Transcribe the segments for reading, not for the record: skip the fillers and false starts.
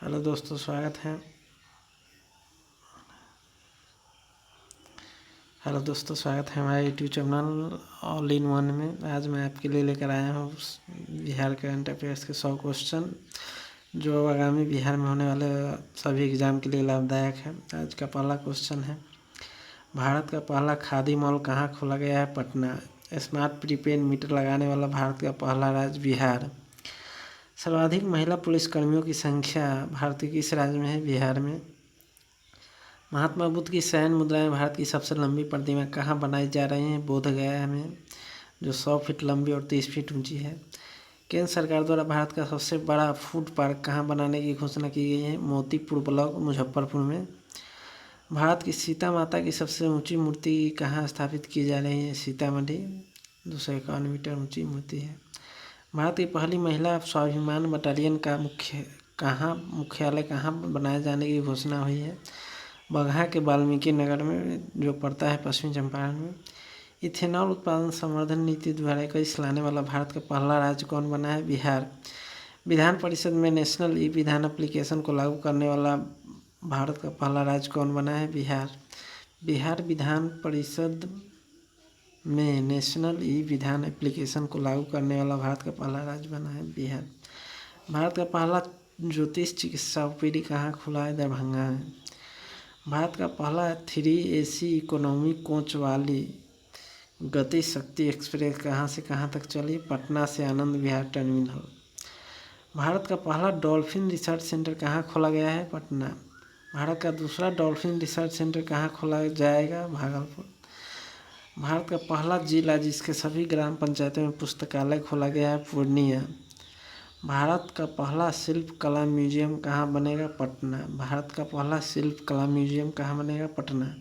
Hello दोस्तों, स्वागत है। हमारे YouTube channel all in one में। आज मैं आपके लिए लेकर आया हूँ बिहार करंट अफेयर्स के 100 क्वेश्चन जो आगामी बिहार में होने वाले सभी एग्ज़ाम के लिए लाभदायक है। आज का पहला क्वेश्चन है, भारत का पहला खादी मॉल कहाँ खोला गया है? पटना। स्मार्ट प्रीपेड मीटर लगाने वाला भारत का पहला राज्य बिहार। सर्वाधिक महिला पुलिसकर्मियों की संख्या भारत के किस राज्य में है? बिहार में। महात्मा बुद्ध की शयन मुद्राएं भारत की सबसे लंबी प्रतिमा कहाँ बनाई जा रही हैं? बोधगया में, जो 100 फीट लंबी और 30 फीट ऊंची है। केंद्र सरकार द्वारा भारत का सबसे बड़ा फूड पार्क कहाँ बनाने की घोषणा की गई है? मोतीपुर ब्लॉक, मुजफ्फरपुर में। भारत की सीता माता की सबसे ऊंची मूर्ति कहाँ स्थापित की जा रही है? सीतामढ़ी, 251 मीटर ऊंची मूर्ति है। भारत की पहली महिला स्वाभिमान बटालियन का मुख्यालय कहाँ बनाए जाने की घोषणा हुई है? बगहा के वाल्मीकि नगर में, जो पड़ता है पश्चिमी चंपारण में। इथेनॉल उत्पादन संवर्धन नीति 2021 लाने वाला भारत का पहला राज्य कौन बना है? बिहार। विधान परिषद में नेशनल ई विधान एप्लीकेशन को लागू करने वाला भारत का पहला राज्य कौन बना है? बिहार। बिहार विधान परिषद में नेशनल ई विधान एप्लीकेशन को लागू करने वाला भारत का पहला राज्य बना है? बिहार। भारत का पहला ज्योतिष चिकित्सा ओपीडी कहाँ खुला है? दरभंगा है। भारत का पहला 3 AC इकोनॉमी कोच वाली गति शक्ति एक्सप्रेस कहाँ से कहाँ तक चली? पटना से आनंद विहार टर्मिनल। भारत का पहला डॉल्फिन रिसर्च सेंटर कहाँ खोला गया है? पटना। भारत का दूसरा डॉल्फिन रिसर्च सेंटर कहाँ खोला जाएगा? भागलपुर। भारत का पहला जिला जिसके सभी ग्राम पंचायतों में पुस्तकालय खोला गया है? पूर्णिया। भारत का पहला शिल्प कला म्यूजियम कहाँ बनेगा? पटना। भारत का पहला शिल्प कला म्यूजियम कहाँ बनेगा? पटना।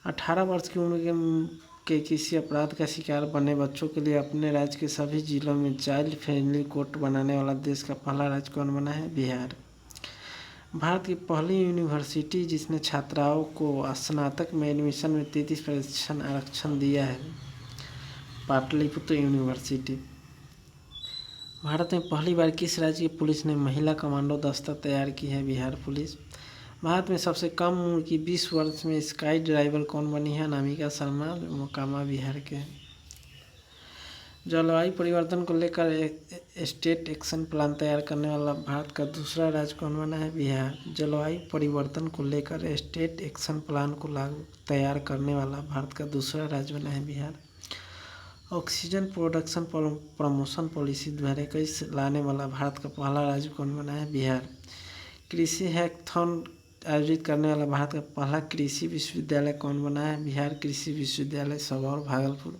18 वर्ष की उम्र के किसी अपराध का शिकार बने बच्चों के लिए अपने राज्य के सभी जिलों में चाइल्ड फ्रेंडली कोर्ट बनाने वाला देश का पहला राज्य कौन बना है? बिहार। भारत की पहली यूनिवर्सिटी जिसने छात्राओं को स्नातक में एडमिशन में 33% आरक्षण दिया है? पाटलिपुत्र यूनिवर्सिटी। भारत में पहली बार किस राज्य की पुलिस ने महिला कमांडो दस्ता तैयार की है? बिहार पुलिस। भारत में सबसे कम उम्र की 20 वर्ष में स्काई ड्राइवर कौन बनी है? अनामिका शर्मा, मोकामा बिहार के। जलवायु परिवर्तन को लेकर स्टेट एक्शन प्लान तैयार करने वाला भारत का दूसरा राज्य कौन बना है? बिहार। जलवायु परिवर्तन को लेकर स्टेट एक्शन प्लान को तैयार करने वाला भारत का दूसरा राज्य बना है? Bihar. Oxygen production promotion policy 2021 लाने वाला भारत का पहला राज्य कौन बना है? बिहार। कृषि हैकाथॉन आयोजित करने वाला भारत का पहला कृषि विश्वविद्यालय कौन बना है? बिहार कृषि विश्वविद्यालय सबौर, भागलपुर।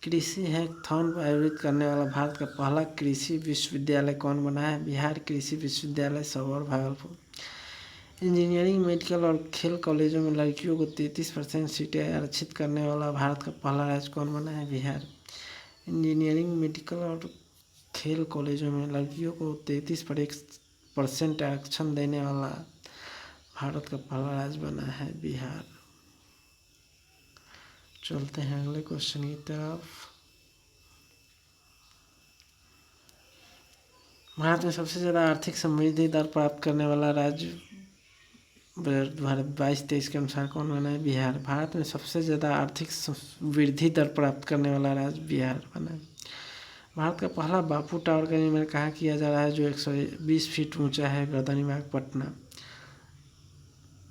कृषि हैकाथॉन आयोजित करने वाला भारत का पहला कृषि विश्वविद्यालय कौन बना है? बिहार कृषि विश्वविद्यालय सबौर, भागलपुर। इंजीनियरिंग, मेडिकल और खेल कॉलेजों में लड़कियों को 33% सीटें आरक्षित करने वाला भारत का पहला राज्य कौन बना है? बिहार। इंजीनियरिंग, मेडिकल और खेल कॉलेजों में लड़कियों को 33% आरक्षण देने वाला भारत का पहला राज्य बना है? बिहार। चलते हैं अगले क्वेश्चन की तरफ। भारत में सबसे ज़्यादा आर्थिक समृद्धि दर प्राप्त करने वाला राज्य 2022-23 के अनुसार कौन बना है? बिहार। भारत में सबसे ज़्यादा आर्थिक वृद्धि दर प्राप्त करने वाला राज्य बिहार बना है। भारत का पहला बापू टावर का निर्माण कहाँ किया जा रहा है, जो 120 फीट ऊंचा है? गर्दनीबाग, पटना।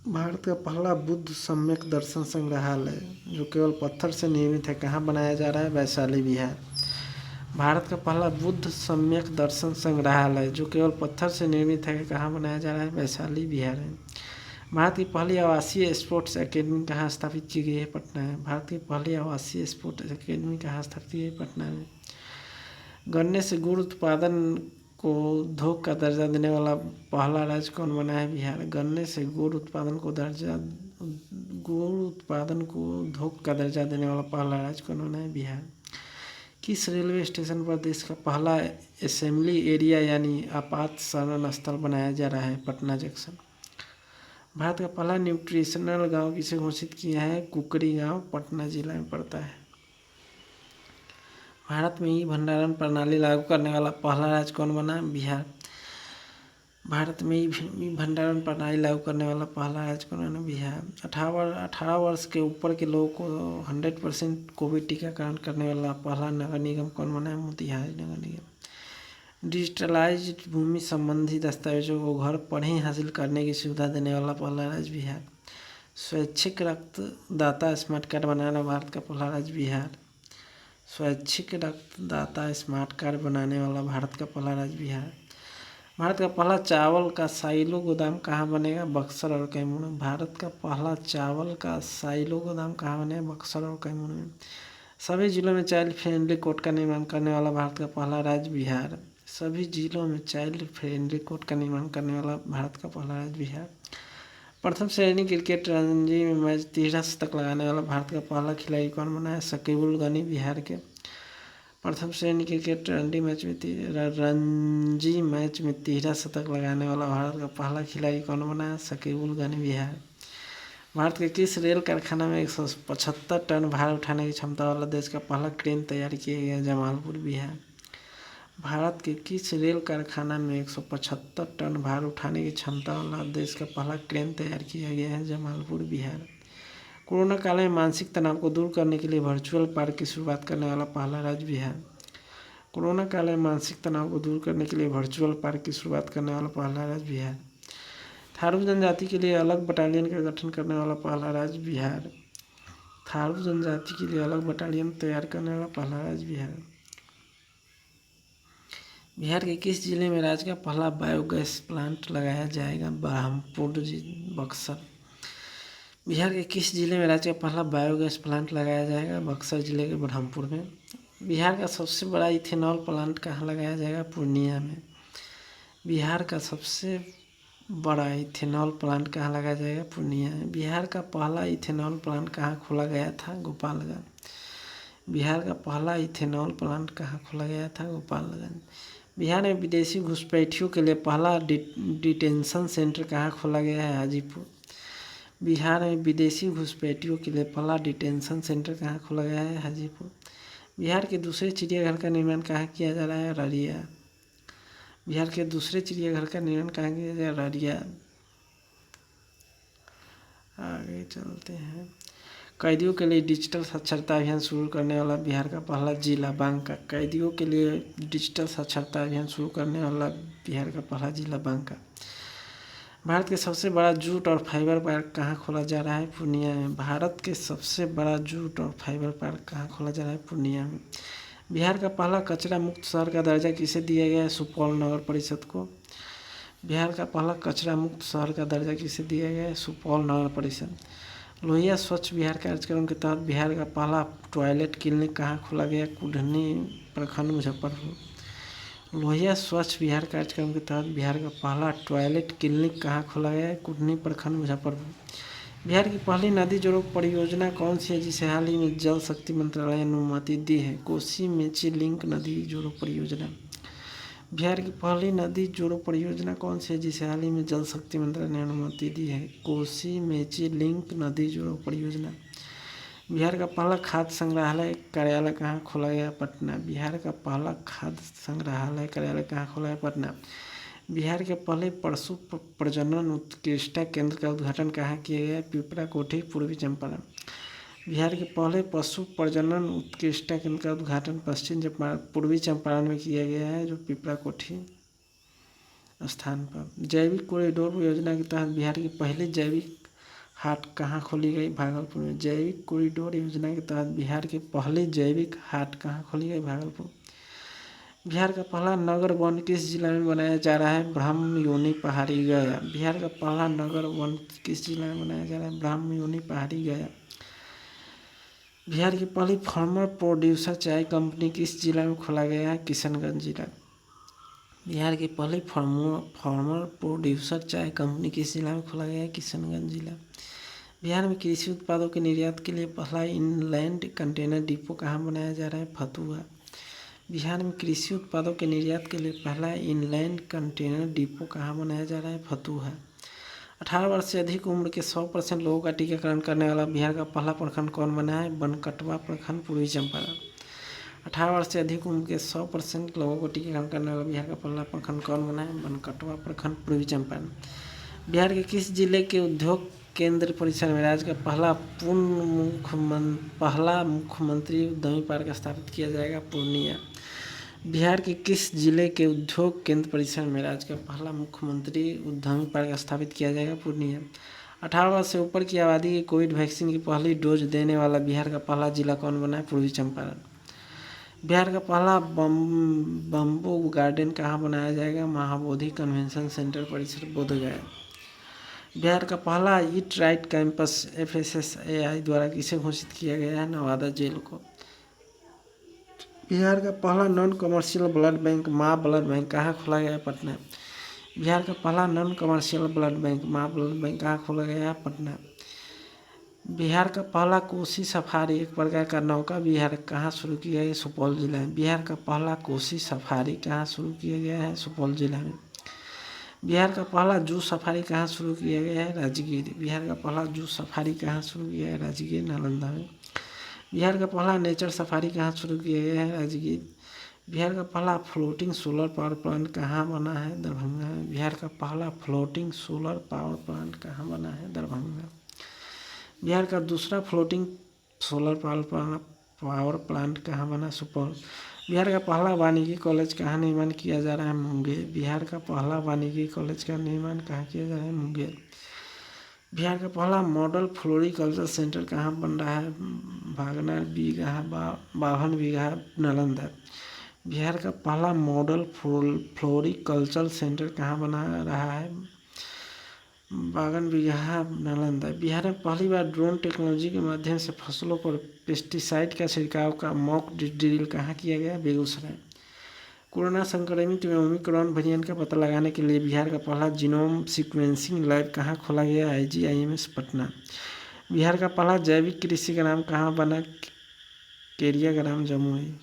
भारत का पहला बुद्ध सम्यक दर्शन संग्रहालय जो केवल पत्थर से निर्मित है कहाँ बनाया जा रहा है? वैशाली, बिहार। भारत का पहला बुद्ध सम्यक दर्शन संग्रहालय जो केवल पत्थर से निर्मित है कहाँ बनाया जा रहा है? वैशाली, बिहार है। भारत की पहली आवासीय स्पोर्ट्स एकेडमी कहाँ स्थापित की गई है? पटना है। भारत की पहली आवासीय स्पोर्ट्स एकेडमी कहाँ स्थापित की गई है? पटना में। गन्ने से गुड़ उत्पादन को उद्योग का दर्जा देने वाला पहला राज्य कौन बना है? बिहार। गन्ने से गुड़ उत्पादन को उद्योग का दर्जा देने वाला पहला राज्य कौन बना है? बिहार। किस रेलवे स्टेशन पर देश का पहला असेंबली एरिया यानी आपात शरण स्थल बनाया जा रहा है? पटना जंक्शन। भारत का पहला न्यूट्रिशनल गांव किसे घोषित किया है? कुकरी गांव, पटना जिला में पड़ता है। भारत में ई भंडारण प्रणाली लागू करने वाला पहला राज्य कौन बना? बिहार। भारत में ई भंडारण प्रणाली लागू करने वाला पहला राज्य कौन है? बिहार। 18 वर्ष के ऊपर के लोगों को 100% कोविड टीकाकरण करने वाला पहला नगर निगम कौन बना है? मोतिहारी नगर निगम। डिजिटलाइज्ड भूमि संबंधी दस्तावेजों को घर पर ही हासिल करने की सुविधा देने वाला पहला राज्य बिहार। स्वैच्छिक रक्तदाता स्मार्ट कार्ड बनाने वाला भारत का पहला राज्य बिहार। स्वैच्छिक रक्तदाता स्मार्ट कार्ड बनाने वाला भारत का पहला राज्य बिहार। भारत का पहला चावल का साइलो गोदाम कहाँ बनेगा? बक्सर और कैमूर में। भारत का पहला चावल का साइलो गोदाम कहाँ बनेगा? बक्सर और कैमूर में। सभी जिलों में चाइल्ड फ्रेंडली कोर्ट का निर्माण करने वाला भारत का पहला राज्य बिहार। सभी जिलों में चाइल्ड फ्रेंडली कोर्ट का निर्माण करने वाला भारत का पहला राज्य बिहार। प्रथम श्रेणी क्रिकेट रणजी में मैच 13 शतक लगाने वाला भारत का पहला खिलाड़ी कौन बना है? शकीबुल गनी बिहार के। प्रथम श्रेणी क्रिकेट रणजी मैच में 13 शतक लगाने वाला भारत का पहला खिलाड़ी कौन बना है? शकीबुल गनी बिहार। भारत के किस रेल कारखाना में 175 टन भार उठाने की क्षमता वाला देश का पहला क्रेन तैयार किया गया? जमालपुर बिहार। भारत के किस रेल कारखाना में 175 टन भार उठाने की क्षमता वाला देश का पहला क्रेन तैयार किया गया है? जमालपुर बिहार। कोरोना काल में मानसिक तनाव को दूर करने के लिए वर्चुअल पार्क की शुरुआत करने वाला पहला राज्य बिहार। कोरोना काल में मानसिक तनाव को दूर करने के लिए वर्चुअल पार्क की शुरुआत करने वाला पहला राज्य बिहार। थारू जनजाति के लिए अलग बटालियन का गठन करने वाला पहला राज्य बिहार। थारू जनजाति के लिए अलग बटालियन तैयार करने वाला पहला राज्य बिहार। बिहार के किस जिले में राज्य का पहला बायोगैस प्लांट लगाया जाएगा? ब्रह्मपुर बक्सर। बिहार के किस जिले में राज्य का पहला बायोगैस प्लांट लगाया जाएगा? बक्सर जिले के ब्रह्मपुर में। बिहार का सबसे बड़ा इथेनॉल प्लांट कहाँ लगाया जाएगा? पूर्णिया में। बिहार का सबसे बड़ा इथेनॉल प्लांट कहाँ लगाया जाएगा? पूर्णिया में। बिहार का पहला इथेनॉल प्लांट कहाँ खोला गया था? गोपालगंज। बिहार का पहला इथेनॉल प्लांट कहाँ खोला गया था? गोपालगंज। बिहार में विदेशी घुसपैठियों के लिए पहला डिटेंशन सेंटर कहाँ खोला गया है? हाजीपुर। बिहार में विदेशी घुसपैठियों के लिए पहला डिटेंशन सेंटर कहाँ खोला गया है? हाजीपुर। बिहार के दूसरे चिड़ियाघर का निर्माण कहाँ किया जा रहा है? अररिया। बिहार के दूसरे चिड़ियाघर का निर्माण कहाँ किया जा रहा है? अररिया। आगे चलते हैं। कैदियों के लिए डिजिटल साक्षरता अभियान शुरू करने वाला बिहार का पहला जिला बांका। कैदियों के लिए डिजिटल साक्षरता अभियान शुरू करने वाला बिहार का पहला जिला बांका। भारत के सबसे बड़ा जूट और फाइबर पार्क कहाँ खोला जा रहा है? पूर्णिया में। भारत के सबसे बड़ा जूट और फाइबर पार्क कहाँ खोला जा रहा है? पूर्णिया में। बिहार का पहला कचरा मुक्त शहर का दर्जा किसे दिया गया है? सुपौल नगर परिषद को। बिहार का पहला कचरा मुक्त शहर का दर्जा किसे दिया गया है? सुपौल नगर परिषद। लोहिया स्वच्छ बिहार कार्यक्रम के तहत बिहार का पहला टॉयलेट क्लिनिक कहाँ खोला गया? कुढ़नी प्रखंड मुजफ्फरपुर। लोहिया स्वच्छ बिहार कार्यक्रम के तहत बिहार का पहला टॉयलेट क्लिनिक कहाँ खोला गया है? कुढ़नी प्रखंड मुजफ्फरपुर। बिहार की पहली नदी जोड़ो परियोजना कौन सी है जिसे हाल ही में जल शक्ति मंत्रालय ने अनुमति दी है? कोसी मेची लिंक नदी जोड़ो परियोजना। बिहार की पहली नदी जोड़ो परियोजना कौन सी है जिसे हाल ही में जल शक्ति मंत्रालय ने अनुमति दी है? कोसी मेची लिंक नदी जोड़ो परियोजना। बिहार का पहला खाद्य संग्रहालय कार्यालय कहाँ खोला गया? पटना। बिहार का पहला खाद्य संग्रहालय कार्यालय कहाँ खोला गया? पटना। बिहार के पहले पशु प्रजनन उत्कृष्टता केंद्र का उद्घाटन कहाँ किया गया? पिपरा कोठी पूर्वी चंपारण। बिहार के पहले पशु प्रजनन उत्कृष्टता केंद्र का उद्घाटन पूर्वी चंपारण में किया गया है, जो पिपरा कोठी स्थान पर। जैविक कॉरिडोर योजना के तहत बिहार की पहली जैविक हाट कहाँ खोली गई? भागलपुर में। जैविक कॉरिडोर योजना के तहत बिहार की पहली जैविक हाट कहाँ खोली गई? भागलपुर। बिहार का पहला नगर वन किस जिला में बनाया जा रहा है? ब्रह्मयोनी पहाड़ी गया। बिहार का पहला नगर वन किस जिला में बनाया जा रहा है? ब्रह्मयोनी पहाड़ी गया। बिहार की पहली फार्मर प्रोड्यूसर चाय कंपनी किस जिला में खोला गया है? किशनगंज जिला। बिहार की पहली फार्मर प्रोड्यूसर चाय कंपनी किस जिला में खोला गया है? किशनगंज जिला। बिहार में कृषि उत्पादों के निर्यात के लिए पहला इनलैंड कंटेनर डिपो कहाँ बनाया जा रहा है? फतुहा। बिहार में कृषि उत्पादों के निर्यात के लिए पहला इनलैंड कंटेनर डिपो कहाँ बनाया जा रहा है? फतुहा। 18 वर्ष से अधिक उम्र के 100% लोगों का टीकाकरण करने वाला बिहार का पहला प्रखंड कौन बना है? बनकटवा प्रखंड पूर्वी चंपारण। 18 वर्ष से अधिक उम्र के 100% लोगों को टीकाकरण करने वाला बिहार का पहला प्रखंड कौन बना है? बनकटवा प्रखंड, पूर्वी चंपारण। बिहार के किस जिले के उद्योग केंद्र परिसर में राज्य का पहला मुख्यमंत्री उद्यमी पार्क स्थापित किया जाएगा? पूर्णिया। बिहार के किस जिले के उद्योग केंद्र परिसर में राज्य का पहला मुख्यमंत्री उद्यमी पार्क स्थापित किया जाएगा? पूर्णिया। 18 वर्ष से ऊपर की आबादी की कोविड वैक्सीन की पहली डोज देने वाला बिहार का पहला जिला कौन बना है? पूर्वी चंपारण। बिहार का पहला बम्बू गार्डन कहाँ बनाया जाएगा? महाबोधि कन्वेंशन सेंटर परिसर, बोधगया। बिहार का पहला ईट राइट कैंपस FSSAI द्वारा किसे घोषित किया गया है? नवादा जेल को। बिहार का पहला नॉन कमर्शियल ब्लड बैंक माँ ब्लड बैंक कहाँ खोला गया है? पटना। बिहार का पहला नॉन कमर्शियल ब्लड बैंक माँ ब्लड बैंक कहाँ खोला गया है? पटना। बिहार का पहला कोसी सफारी एक प्रकार का नौका विहार कहाँ शुरू किया गया है? सुपौल जिला में। बिहार का पहला कोसी सफारी कहाँ शुरू किया गया है? सुपौल जिला में। बिहार का पहला जू सफारी कहाँ शुरू किया गया है? राजगीर। बिहार का पहला जू सफारी कहाँ शुरू किया है? राजगीर, नालंदा में। बिहार का पहला नेचर सफारी कहाँ शुरू किया गया है? राजगीर। बिहार का पहला फ्लोटिंग सोलर पावर प्लांट कहाँ बना है? दरभंगा में। बिहार का पहला फ्लोटिंग सोलर पावर प्लांट कहाँ बना है? दरभंगा। बिहार का दूसरा फ्लोटिंग सोलर पावर प्लांट कहाँ बना? सुपौल। बिहार का पहला वानिकी कॉलेज कहाँ निर्माण किया जा रहा है? मुंगेर। बिहार का पहला वानिकी कॉलेज का निर्माण कहाँ किया जा रहा है? मुंगेर। बिहार का पहला मॉडल फ्लोरिकल्चर सेंटर कहाँ बन रहा है? 52 बीघा, नालंदा। बिहार का पहला मॉडल फ्लोरिकल्चर सेंटर कहाँ बना रहा है? 52 बीघा, नालंदा। बिहार में पहली बार ड्रोन टेक्नोलॉजी के माध्यम से फसलों पर पेस्टिसाइड का छिड़काव का मॉक ड्रिल कहाँ किया गया? बेगूसराय। कोरोना संक्रमित में ओमिक्रॉन वेरिएंट का पता लगाने के लिए बिहार का पहला जीनोम सीक्वेंसिंग लैब कहाँ खोला गया? IGIMS, पटना। बिहार का पहला जैविक कृषि ग्राम कहाँ बना? केरिया ग्राम, जमुई।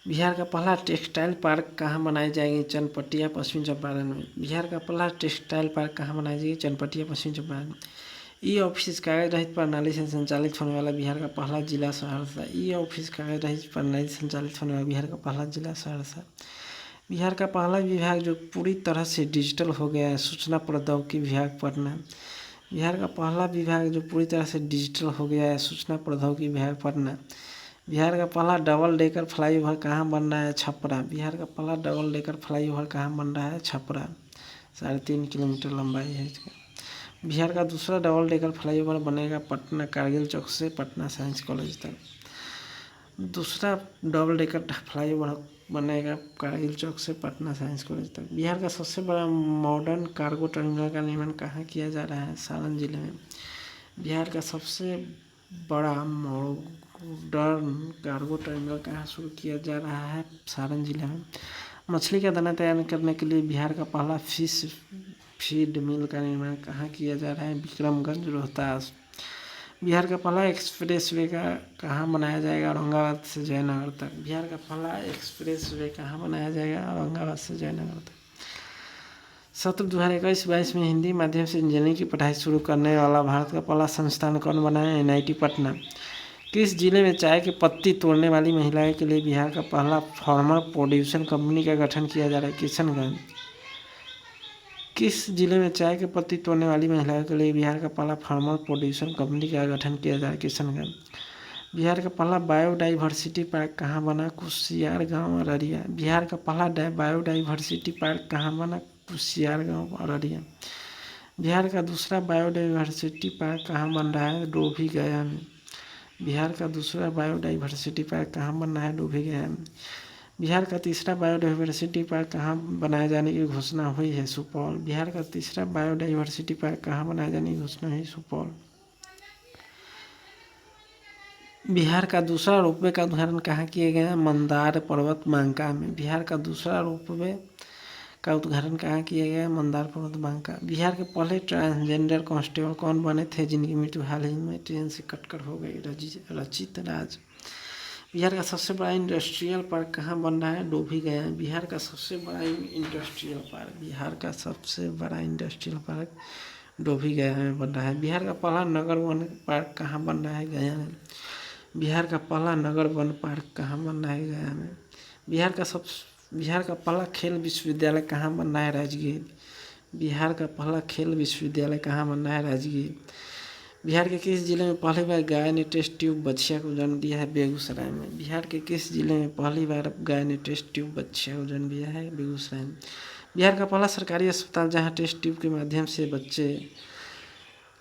बिहार का पहला टेक्सटाइल पार्क कहाँ बनाई जाएगी? चनपटिया, पश्चिम चंपारण में। बिहार का पहला टेक्सटाइल पार्क कहाँ बनाई जाएगी? चनपटिया, पश्चिम चंपारण। ई-ऑफिस कागज रहित प्रणाली से संचालित होने वाला बिहार का पहला जिला सहरसा। ई-ऑफिस कागज रहित प्रणाली से संचालित होने वाला बिहार का पहला जिला सहरसा। बिहार का पहला विभाग जो पूरी तरह से डिजिटल हो गया है, सूचना प्रौद्योगिकी विभाग, पटना। बिहार का पहला विभाग जो पूरी तरह से डिजिटल हो गया है, सूचना प्रौद्योगिकी विभाग, पटना। बिहार का पहला डबल डेकर फ्लाईओवर कहाँ बन रहा है? छपरा। बिहार का पहला डबल डेकर फ्लाईओवर कहाँ बन रहा है? छपरा। 3.5 किलोमीटर लंबाई है इसका। बिहार का दूसरा डबल डेकर फ्लाईओवर बनेगा पटना कारगिल चौक से पटना साइंस कॉलेज तक। दूसरा डबल डेकर फ्लाईओवर बनेगा कारगिल चौक से पटना साइंस कॉलेज तक। बिहार का सबसे बड़ा मॉडर्न कार्गो टर्मिनल का निर्माण कहाँ किया जा रहा है? सारण जिले में। बिहार का सबसे बड़ा मॉडर्न कार्गो टर्मिनल कहाँ शुरू किया जा रहा है? सारण जिले में। मछली का दाना तैयार करने के लिए बिहार का पहला फिश फीड मिल का निर्माण कहाँ किया जा रहा है? विक्रमगंज, रोहतास। बिहार का पहला एक्सप्रेस वे कहाँ बनाया जाएगा? औरंगाबाद से जयनगर तक। बिहार का पहला एक्सप्रेस वे कहाँ बनाया जाएगा? औरंगाबाद से जयनगर तक। सत्र 2021-22 में हिंदी माध्यम से इंजीनियरिंग की पढ़ाई शुरू करने वाला भारत का पहला संस्थान कौन बना है? NIT, पटना। किस जिले में चाय की पत्ती तोड़ने वाली महिलाओं के लिए बिहार का पहला फार्मर प्रोड्यूसर कंपनी का गठन किया जा रहा है? किशनगंज। किस जिले में चाय की पत्ती तोड़ने वाली महिलाओं के लिए बिहार का पहला फार्मर प्रोड्यूसर कंपनी का गठन किया जा रहा है? किशनगंज। बिहार का पहला बायोडाइवर्सिटी पार्क कहाँ बना? कुशियार गाँव, अररिया। बिहार का पहला बायोडाइवर्सिटी पार्क कहाँ बना? कुशियार गाँव, अररिया। बिहार का दूसरा बायोडाइवर्सिटी पार्क कहाँ बन रहा है? डोभी गया में। बिहार का दूसरा बायोडाइवर्सिटी पार्क कहाँ बन रहा है? डोभी गया में। बिहार का तीसरा बायोडाइवर्सिटी पार्क कहाँ बनाए जाने की घोषणा हुई है? सुपौल। बिहार का तीसरा बायोडाइवर्सिटी पार्क कहाँ बनाए जाने की घोषणा हुई? सुपौल। बिहार का दूसरा रोपवे का उद्घाटन कहाँ किया गया? मंदार पर्वत, बांका में। बिहार का दूसरा रोपवे का उद्घाटन कहाँ किया गया? मंदार पर्वत, बांका। बिहार के पहले ट्रांसजेंडर कांस्टेबल कौन बने थे जिनकी मृत्यु हाल ही में ट्रेन से कटकर हो गई? रचित राज। बिहार का सबसे बड़ा इंडस्ट्रियल पार्क कहाँ बन रहा है? डोभी गया। बिहार का सबसे बड़ा इंडस्ट्रियल पार्क डोभी गया में बन रहा है। बिहार का पहला नगर वन पार्क कहाँ बन रहा है? गया में। बिहार का पहला नगर वन पार्क कहाँ बन रहा है? गया में। बिहार का पहला खेल विश्वविद्यालय कहाँ बन रहा है? राजगीर। बिहार का पहला खेल विश्वविद्यालय कहाँ बन रहा है? राजगीर। बिहार के किस जिले में पहली बार गाय ने टेस्ट ट्यूब बछिया को जन्म दिया है? बेगूसराय में। बिहार के किस जिले में पहली बार गाय ने टेस्ट ट्यूब बछिया को जन्म दिया है? बेगूसराय में। बिहार का पहला सरकारी अस्पताल जहां टेस्ट ट्यूब के माध्यम से बच्चे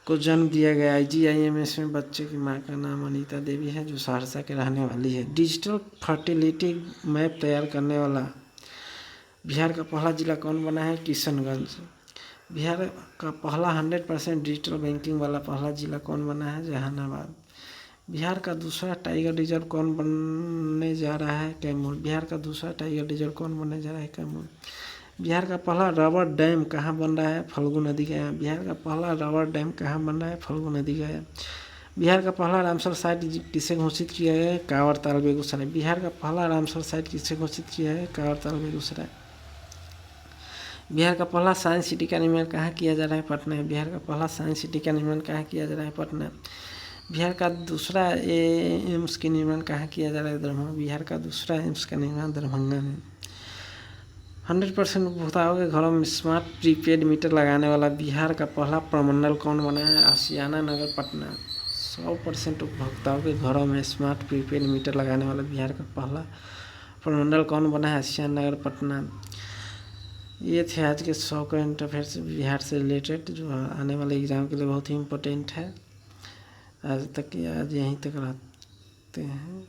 को जन्म दिया गया IGIMS में बच्चे की मां का नाम अनीता देवी है, जो सहरसा के रहने वाली है। डिजिटल फर्टिलिटी मैप तैयार करने वाला बिहार का पहला जिला कौन बना है? किशनगंज। बिहार का पहला 100% डिजिटल बैंकिंग वाला पहला जिला कौन बना है? जहानाबाद। बिहार का दूसरा टाइगर रिजर्व कौन बनने जा रहा है? कैमूर। बिहार का दूसरा टाइगर रिजर्व कौन बनने जा रहा है? कैमूर। बिहार का पहला रबर डैम कहाँ बन रहा है? फल्गु नदी गया। बिहार का पहला रबर डैम कहाँ बन रहा है? फल्गु नदी गया। बिहार का पहला रामसर साइट किसे घोषित किया है? कांवरताल बेगूसराय। बिहार का पहला रामसर साइट किसे घोषित किया है? कांवरताल बेगूसराय। बिहार का पहला साइंस सिटी का निर्माण कहाँ किया जा रहा है? पटना। बिहार का पहला साइंस सिटी का निर्माण कहाँ किया जा रहा है? पटना। बिहार का दूसरा एम्स का निर्माण कहाँ किया जा रहा है? दरभंगा। बिहार का दूसरा एम्स का निर्माण दरभंगा में। 100% उपभोक्ताओं के घरों में स्मार्ट प्रीपेड मीटर लगाने वाला बिहार का पहला प्रमंडल कौन बना है? आशियाना नगर पटना। 100% उपभोक्ताओं के घरों में स्मार्ट प्रीपेड मीटर लगाने वाला बिहार का पहला प्रमंडल कौन बना है? आशियाना नगर पटना। ये थे आज के 100 करंट अफेयर्स बिहार से रिलेटेड, जो आने वाले एग्ज़ाम के लिए बहुत ही इम्पोर्टेंट है। आज यहीं तक रहते हैं।